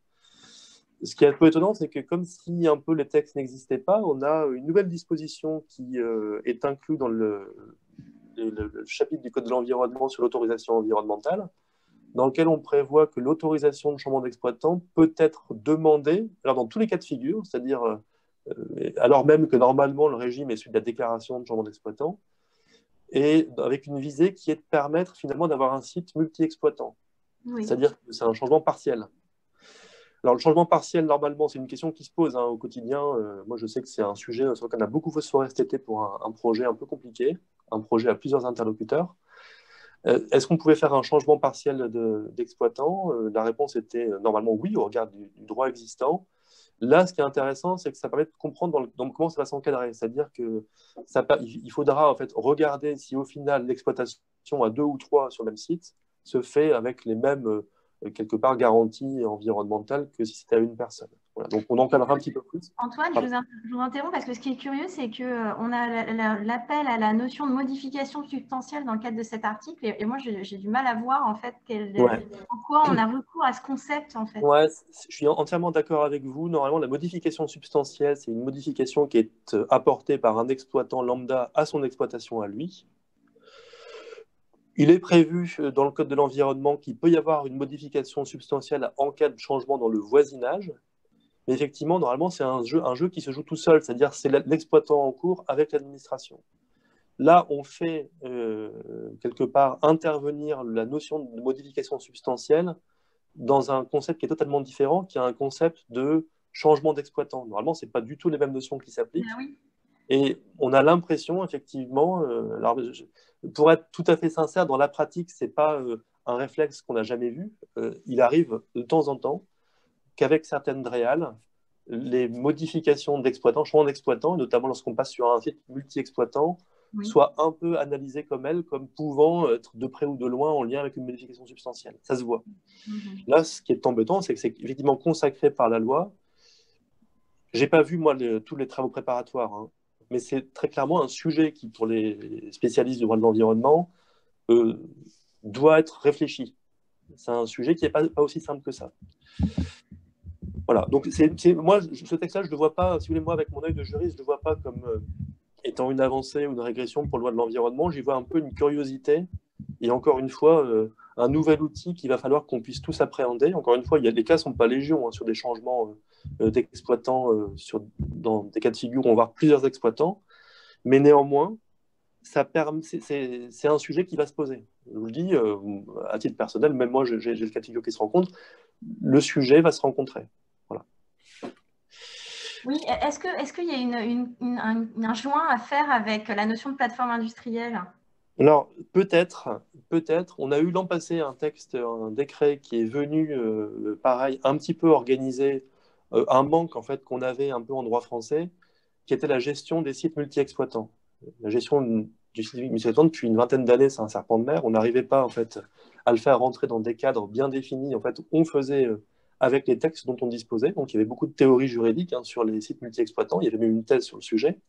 S4: Ce qui est un peu étonnant, c'est que comme si un peu les textes n'existaient pas, on a une nouvelle disposition qui est inclue dans le chapitre du Code de l'environnement sur l'autorisation environnementale, dans lequel on prévoit que l'autorisation de changement d'exploitant peut être demandée, alors dans tous les cas de figure, c'est-à-dire alors même que normalement le régime est celui de la déclaration de changement d'exploitant, et avec une visée qui est de permettre finalement d'avoir un site multi-exploitant. Oui. C'est-à-dire que c'est un changement partiel. Alors, le changement partiel, normalement, c'est une question qui se pose au quotidien. Moi, je sais que c'est un sujet sur lequel on a beaucoup phosphoré cet été pour un projet un peu compliqué, un projet à plusieurs interlocuteurs. Est-ce qu'on pouvait faire un changement partiel d'exploitant? La réponse était normalement oui, au regard du droit existant. Là, ce qui est intéressant, c'est que ça permet de comprendre comment ça va s'encadrer. C'est-à-dire qu'il faudra en fait regarder si au final l'exploitation à 2 ou 3 sur le même site se fait avec les mêmes quelque part garanties environnementales que si c'était à une personne. Voilà. Donc on encadrera un petit peu plus.
S2: Antoine, je vous interromps parce que ce qui est curieux, c'est qu'on a l'appel à la notion de modification substantielle dans le cadre de cet article. Et moi, j'ai du mal à voir en fait en quoi on a recours à ce concept en fait.
S4: Ouais, je suis entièrement d'accord avec vous. Normalement, la modification substantielle, c'est une modification qui est apportée par un exploitant lambda à son exploitation à lui. Il est prévu dans le Code de l'environnement qu'il peut y avoir une modification substantielle en cas de changement dans le voisinage. Mais effectivement, normalement, c'est un jeu qui se joue tout seul, c'est-à-dire c'est l'exploitant en cours avec l'administration. Là, on fait quelque part intervenir la notion de modification substantielle dans un concept qui est totalement différent, qui est un concept de changement d'exploitant. Normalement, ce n'est pas du tout les mêmes notions qui s'appliquent.
S2: Ah oui.
S4: Et on a l'impression, effectivement, pour être tout à fait sincère, dans la pratique, ce n'est pas un réflexe qu'on n'a jamais vu. Il arrive de temps en temps qu'avec certaines DREAL, les modifications d'exploitants, changements d'exploitants, notamment lorsqu'on passe sur un site multi-exploitant, oui, soient un peu analysées comme elles, comme pouvant être de près ou de loin en lien avec une modification substantielle. Ça se voit. Là, ce qui est embêtant, c'est que c'est effectivement consacré par la loi. Je n'ai pas vu, moi, tous les travaux préparatoires, mais c'est très clairement un sujet qui, pour les spécialistes du droit de l'environnement, doit être réfléchi. C'est un sujet qui n'est pas aussi simple que ça. Voilà, donc moi, ce texte-là, je ne le vois pas, si vous voulez, moi, avec mon œil de juriste, je ne le vois pas comme étant une avancée ou une régression pour le droit de l'environnement. J'y vois un peu une curiosité et encore une fois, un nouvel outil qu'il va falloir qu'on puisse tous appréhender. Encore une fois, les cas ne sont pas légion sur des changements d'exploitants, dans des cas de figure où on va avoir plusieurs exploitants, mais néanmoins, c'est un sujet qui va se poser. Je vous le dis, à titre personnel, même moi, j'ai le cas de figure qui se rencontre, le sujet va se rencontrer. Voilà.
S2: Oui, est-ce qu'il y a un joint à faire avec la notion de plateforme industrielle?
S4: Alors, peut-être, on a eu l'an passé un décret qui est venu, pareil, un petit peu organiser un manque en fait qu'on avait un peu en droit français, qui était la gestion des sites multi-exploitants. La gestion du site multi-exploitant depuis une vingtaine d'années, c'est un serpent de mer. On n'arrivait pas en fait à le faire rentrer dans des cadres bien définis. En fait, on faisait avec les textes dont on disposait. Donc, il y avait beaucoup de théories juridiques sur les sites multi-exploitants. Il y avait même une thèse sur le sujet.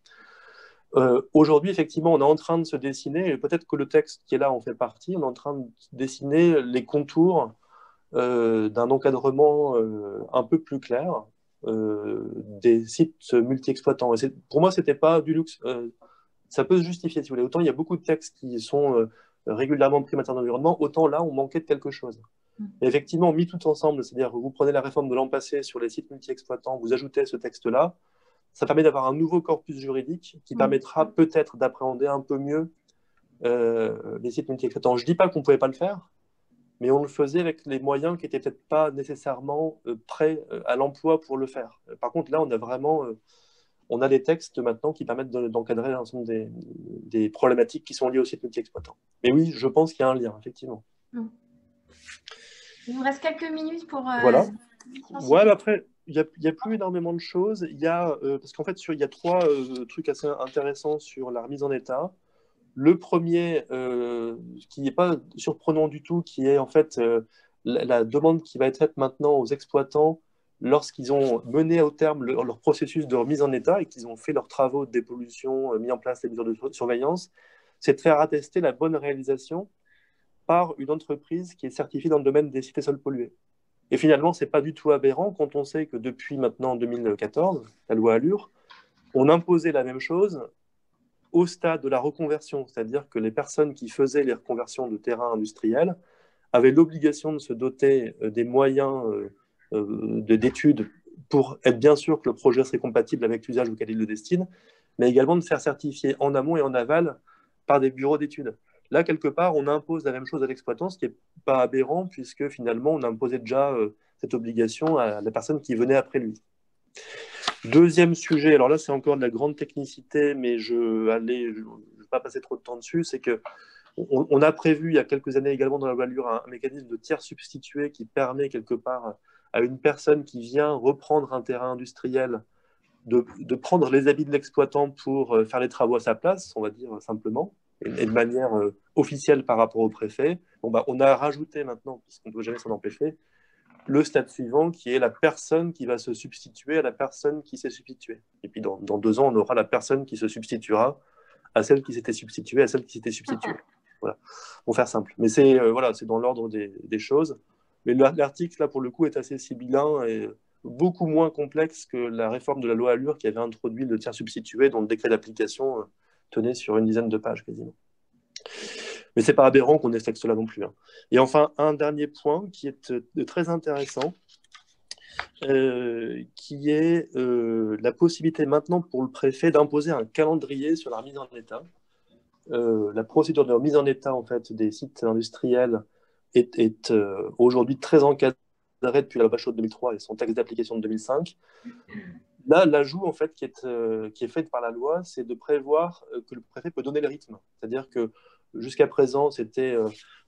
S4: Aujourd'hui, effectivement, on est en train de se dessiner, et peut-être que le texte qui est là en fait partie, on est en train de dessiner les contours d'un encadrement un peu plus clair des sites multi-exploitants. Et pour moi, ce n'était pas du luxe. Ça peut se justifier, si vous voulez. Autant il y a beaucoup de textes qui sont régulièrement pris en matière d'environnement, autant là, on manquait de quelque chose. Et effectivement, mis tout ensemble, c'est-à-dire que vous prenez la réforme de l'an passé sur les sites multi-exploitants, vous ajoutez ce texte-là, ça permet d'avoir un nouveau corpus juridique qui permettra peut-être d'appréhender un peu mieux les sites multi-exploitants. Je ne dis pas qu'on ne pouvait pas le faire, mais on le faisait avec les moyens qui n'étaient peut-être pas nécessairement prêts à l'emploi pour le faire. Par contre, là, on a des textes maintenant qui permettent d'encadrer l'ensemble des problématiques qui sont liées aux sites multi-exploitants. Mais oui, je pense qu'il y a un lien, effectivement.
S2: Il nous reste quelques minutes pour...
S4: Voilà. Ouais, mais après, il n'y a plus énormément de choses. Parce qu'en fait, il y a 3 trucs assez intéressants sur la remise en état. Le premier, qui n'est pas surprenant du tout, qui est en fait la demande qui va être faite maintenant aux exploitants lorsqu'ils ont mené au terme leur processus de remise en état et qu'ils ont fait leurs travaux de dépollution, mis en place les mesures de surveillance, c'est de faire attester la bonne réalisation par une entreprise qui est certifiée dans le domaine des sites et sols pollués. Et finalement, ce n'est pas du tout aberrant quand on sait que depuis maintenant 2014, la loi Allure, on imposait la même chose au stade de la reconversion, c'est-à-dire que les personnes qui faisaient les reconversions de terrains industriels avaient l'obligation de se doter des moyens d'études pour être bien sûr que le projet serait compatible avec l'usage auquel il le destine, mais également de faire certifier en amont et en aval par des bureaux d'études. Là, quelque part, on impose la même chose à l'exploitant, ce qui n'est pas aberrant, puisque finalement, on imposait déjà cette obligation à la personne qui venait après lui. Deuxième sujet, alors là c'est encore de la grande technicité, mais je ne vais pas passer trop de temps dessus, c'est que on a prévu il y a quelques années également dans la loi ALUR un mécanisme de tiers substitué qui permet quelque part à une personne qui vient reprendre un terrain industriel de prendre les habits de l'exploitant pour faire les travaux à sa place, on va dire simplement, et de manière officielle par rapport au préfet. Bon, bah, on a rajouté maintenant, puisqu'on ne peut jamais s'en empêcher, le stade suivant qui est la personne qui va se substituer à la personne qui s'est substituée. Et puis dans 2 ans, on aura la personne qui se substituera à celle qui s'était substituée, à celle qui s'était substituée. Voilà, pour faire simple. Mais c'est dans l'ordre des choses. Mais l'article, là, pour le coup, est assez sibyllin et beaucoup moins complexe que la réforme de la loi ALUR qui avait introduit le tiers substitué, dont le décret d'application tenait sur une dizaine de pages quasiment. Mais c'est pas aberrant qu'on ait ce texte-là non plus. Hein. Et enfin, un dernier point qui est très intéressant, qui est la possibilité maintenant pour le préfet d'imposer un calendrier sur la remise en état. La procédure de remise en état en fait, des sites industriels est aujourd'hui très encadrée depuis la loi Bachot de 2003 et son texte d'application de 2005. Là, l'ajout en fait, qui est fait par la loi, c'est de prévoir que le préfet peut donner le rythme. C'est-à-dire que jusqu'à présent, c'était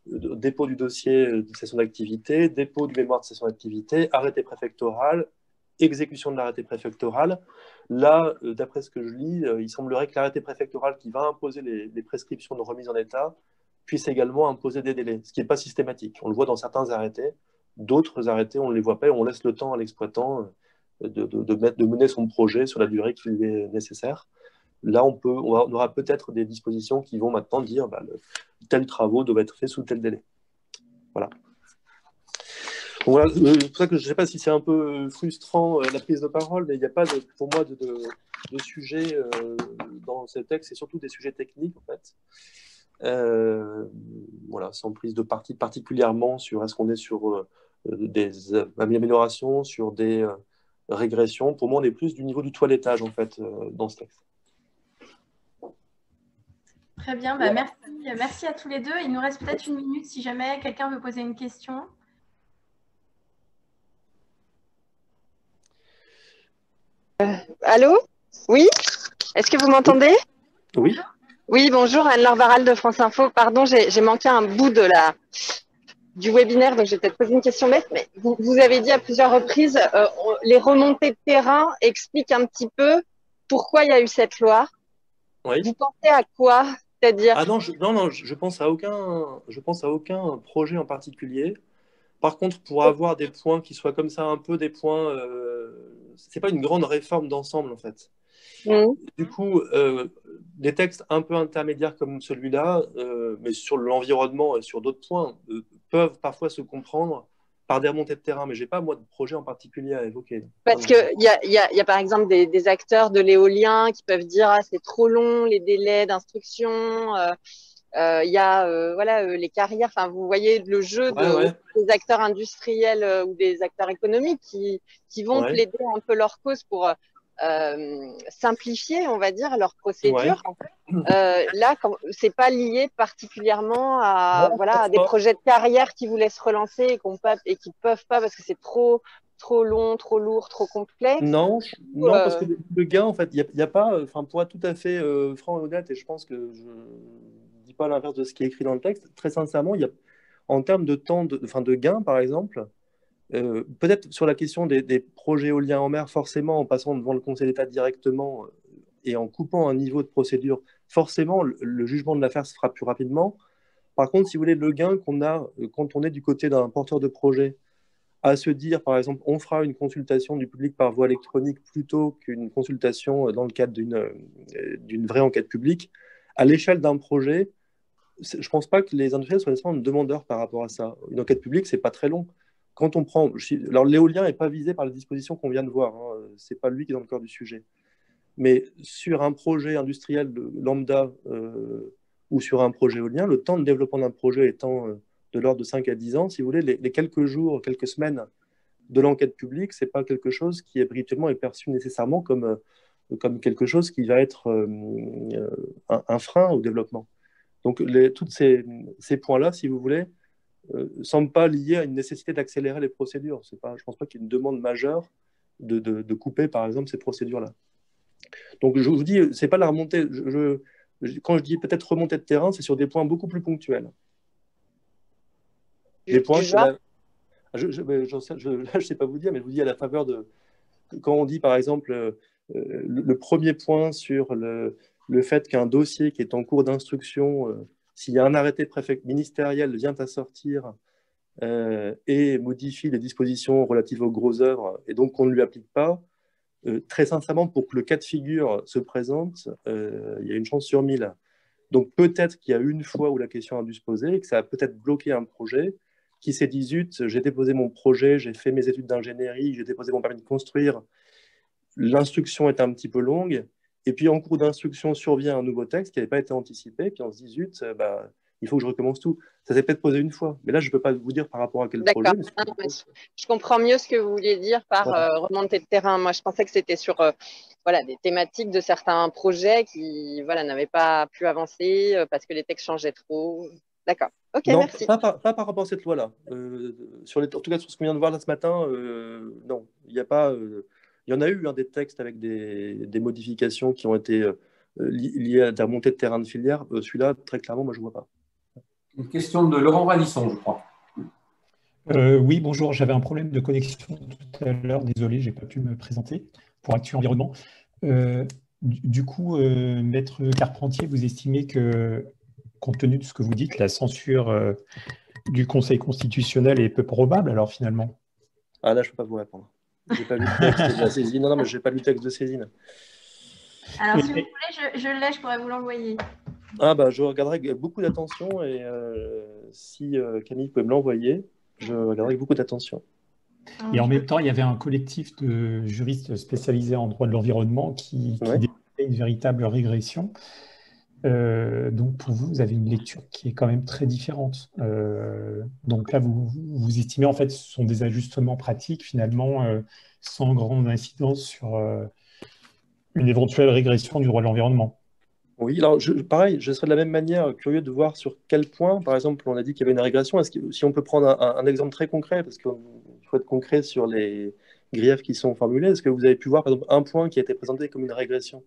S4: dépôt du dossier de cessation d'activité, dépôt du mémoire de cessation d'activité, arrêté préfectoral, exécution de l'arrêté préfectoral. Là, d'après ce que je lis, il semblerait que l'arrêté préfectoral qui va imposer les prescriptions de remise en état puisse également imposer des délais, ce qui n'est pas systématique. On le voit dans certains arrêtés. D'autres arrêtés, on ne les voit pas et on laisse le temps à l'exploitant de mener son projet sur la durée qui lui est nécessaire. Là, on aura peut-être des dispositions qui vont maintenant dire tel travaux doivent être faits sous tel délai. Voilà. Donc voilà, c'est pour ça que je ne sais pas si c'est un peu frustrant la prise de parole, mais il n'y a pas pour moi de sujet dans ces textes, c'est surtout des sujets techniques en fait. Voilà, sans prise de parti particulièrement sur est-ce qu'on est sur des améliorations, sur des régressions. Pour moi, on est plus du niveau du toilettage en fait dans ce texte.
S2: Très bien, merci à tous les deux. Il nous reste peut-être 1 minute si jamais quelqu'un veut poser une question.
S5: Allô? Oui? Est-ce que vous m'entendez?
S4: Oui.
S5: Oui, bonjour, Anne-Laure Varal de France Info. Pardon, j'ai manqué un bout du webinaire, donc j'ai peut-être posé une question bête, mais vous avez dit à plusieurs reprises, les remontées de terrain expliquent un petit peu pourquoi il y a eu cette loi.
S4: Oui.
S5: Vous pensez à quoi? C'est-à-dire…
S4: Ah non, je pense à aucun projet en particulier. Par contre, pour avoir des points qui soient comme ça, un peu des points, c'est pas une grande réforme d'ensemble en fait. Du coup, des textes un peu intermédiaires comme celui-là, mais sur l'environnement et sur d'autres points, peuvent parfois se comprendre par des remontées de terrain. Mais j'ai pas moi de projet en particulier à évoquer.
S5: Parce qu'il y a par exemple des acteurs de l'éolien qui peuvent dire c'est trop long les délais d'instruction. Il y a les carrières, enfin vous voyez le jeu des acteurs industriels ou des acteurs économiques qui vont plaider un peu leur cause pour simplifier, on va dire, leur procédure. Là, c'est pas lié particulièrement à des projets de carrière qui vous laissent relancer et qui peuvent pas parce que c'est trop long, trop lourd, trop complexe.
S4: Non, parce que le gain, en fait, il y a pas, pour être tout à fait franc et honnête, et je pense que je dis pas l'inverse de ce qui est écrit dans le texte, très sincèrement, il y a, en termes de temps, de gain, par exemple, peut-être sur la question des projets éoliens en mer, forcément, en passant devant le Conseil d'État directement et en coupant un niveau de procédure, forcément, le jugement de l'affaire se fera plus rapidement. Par contre, si vous voulez, le gain qu'on a quand on est du côté d'un porteur de projet, à se dire, par exemple, on fera une consultation du public par voie électronique plutôt qu'une consultation dans le cadre d'une vraie enquête publique, à l'échelle d'un projet, je ne pense pas que les industriels soient nécessairement demandeurs par rapport à ça. Une enquête publique, ce n'est pas très long. Quand on prend… Alors, l'éolien n'est pas visé par les dispositions qu'on vient de voir. Hein. Ce n'est pas lui qui est dans le cœur du sujet. Mais sur un projet industriel lambda ou sur un projet éolien, le temps de développement d'un projet étant de l'ordre de 5 à 10 ans, si vous voulez, les quelques jours, quelques semaines de l'enquête publique, ce n'est pas quelque chose qui habituellement est perçu nécessairement comme quelque chose qui va être un frein au développement. Donc, tous ces points-là, si vous voulez, semble pas lié à une nécessité d'accélérer les procédures. Je ne pense pas qu'il y ait une demande majeure de couper, par exemple, ces procédures-là. Donc, je vous dis, c'est pas la remontée. Quand je dis peut-être remontée de terrain, c'est sur des points beaucoup plus ponctuels. Des points
S5: Du genre.
S4: je sais pas vous dire, mais je vous dis à la faveur de quand on dit par exemple le premier point sur le fait qu'un dossier qui est en cours d'instruction, s'il y a un arrêté ministériel vient à sortir et modifie les dispositions relatives aux grosses œuvres et donc qu'on ne lui applique pas, très sincèrement, pour que le cas de figure se présente, il y a une chance sur 1000. Donc peut-être qu'il y a une fois où la question a dû se poser et que ça a peut-être bloqué un projet qui s'est dit, zut, j'ai déposé mon projet, j'ai fait mes études d'ingénierie, j'ai déposé mon permis de construire, l'instruction est un petit peu longue, et puis en cours d'instruction survient un nouveau texte qui n'avait pas été anticipé, puis on se dit, zut, il faut que je recommence tout. Ça s'est peut-être posé une fois, mais là, je ne peux pas vous dire par rapport à quel projet.
S5: D'accord. Je comprends mieux ce que vous vouliez dire par remontée de terrain. Moi, je pensais que c'était sur voilà, des thématiques de certains projets qui voilà, n'avaient pas pu avancer parce que les textes changeaient trop. D'accord. Ok,
S4: non,
S5: merci.
S4: pas par rapport à cette loi-là. En tout cas, sur ce qu'on vient de voir là ce matin, non, il n'y a pas. Il y en a eu des textes avec des modifications qui ont été liées à des remontées de terrain de filière. Celui-là, très clairement, moi, je ne vois pas.
S1: Une question de Laurent Ralisson, je crois.
S6: Oui, bonjour. J'avais un problème de connexion tout à l'heure. Désolé, je n'ai pas pu me présenter pour Actu Environnement. Du coup, Maître Carpentier, vous estimez que, compte tenu de ce que vous dites, la censure du Conseil constitutionnel est peu probable, alors finalement?
S4: Ah là, je ne peux pas vous répondre. Je n'ai pas lu le texte de la saisine. Non, mais je n'ai pas lu le texte de saisine.
S2: Alors, si vous voulez, je l'ai, je pourrais vous l'envoyer.
S4: Ah bah, je regarderai avec beaucoup d'attention et si Camille peut me l'envoyer, je regarderai avec beaucoup d'attention.
S6: Et en même temps, il y avait un collectif de juristes spécialisés en droit de l'environnement qui dénonçait une véritable régression. Donc pour vous, vous avez une lecture qui est quand même très différente. Donc là, vous estimez en fait que ce sont des ajustements pratiques finalement sans grande incidence sur une éventuelle régression du droit de l'environnement.
S4: Oui, alors pareil, je serais de la même manière curieux de voir sur quel point, par exemple, on a dit qu'il y avait une régression. Si on peut prendre un exemple très concret, parce qu'il faut être concret sur les griefs qui sont formulés, est-ce que vous avez pu voir, par exemple, un point qui a été présenté comme une régression?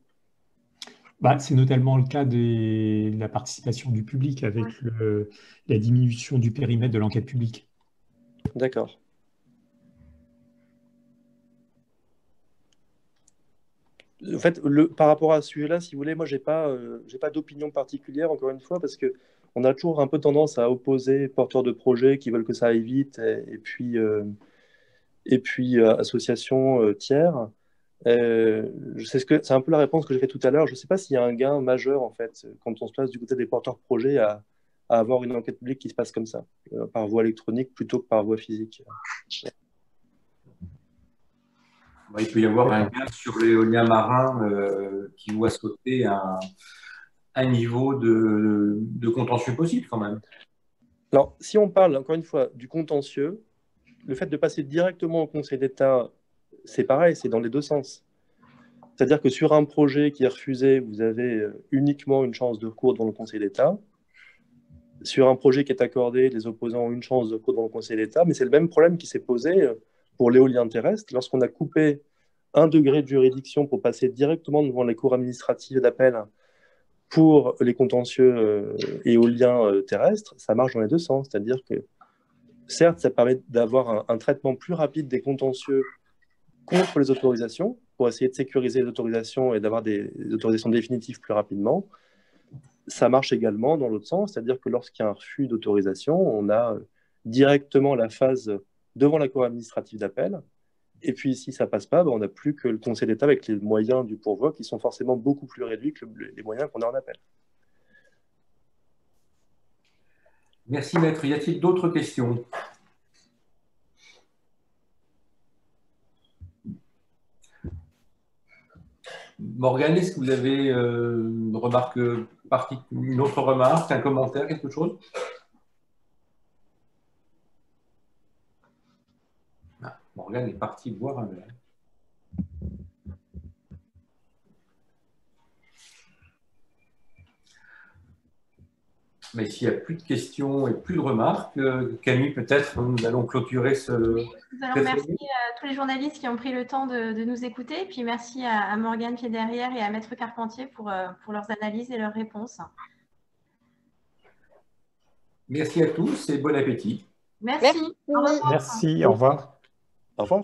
S6: C'est notamment le cas de la participation du public avec la diminution du périmètre de l'enquête publique.
S4: D'accord. En fait, par rapport à ce sujet-là, si vous voulez, moi, j'ai pas d'opinion particulière, encore une fois, parce qu'on a toujours un peu tendance à opposer porteurs de projets qui veulent que ça aille vite et puis associations tiers. C'est un peu la réponse que j'ai fait tout à l'heure. Je ne sais pas s'il y a un gain majeur, en fait, quand on se place du côté des porteurs de projets à avoir une enquête publique qui se passe comme ça, par voie électronique plutôt que par voie physique.
S1: Il peut y avoir un gain sur l'éolien marin qui voit sauter un niveau de contentieux possible quand même.
S4: Alors, si on parle, encore une fois, du contentieux, le fait de passer directement au Conseil d'État, c'est pareil, c'est dans les deux sens. C'est-à-dire que sur un projet qui est refusé, vous avez uniquement une chance de recours devant le Conseil d'État. Sur un projet qui est accordé, les opposants ont une chance de recours devant le Conseil d'État, mais c'est le même problème qui s'est posé pour l'éolien terrestre. Lorsqu'on a coupé un degré de juridiction pour passer directement devant les cours administratives d'appel pour les contentieux éoliens terrestres, ça marche dans les deux sens. C'est-à-dire que, certes, ça permet d'avoir un traitement plus rapide des contentieux contre les autorisations, pour essayer de sécuriser les autorisations et d'avoir des autorisations définitives plus rapidement. Ça marche également dans l'autre sens, c'est-à-dire que lorsqu'il y a un refus d'autorisation, on a directement la phase devant la cour administrative d'appel. Et puis, si ça ne passe pas, on n'a plus que le Conseil d'État avec les moyens du pourvoi qui sont forcément beaucoup plus réduits que les moyens qu'on a en appel.
S1: Merci, Maître. Y a-t-il d'autres questions? Morgane, est-ce que vous avez une autre remarque, un commentaire, quelque chose? Morgane est partie boire un verre. Mais s'il n'y a plus de questions et plus de remarques, Camille, peut-être nous allons clôturer ce...
S2: Oui, nous allons remercier tous les journalistes qui ont pris le temps de nous écouter. Puis merci à Morgane qui est derrière et à Maître Carpentier pour leurs analyses et leurs réponses.
S1: Merci à tous et bon appétit.
S2: Merci.
S5: Merci.
S6: Merci, au revoir.
S4: Au revoir.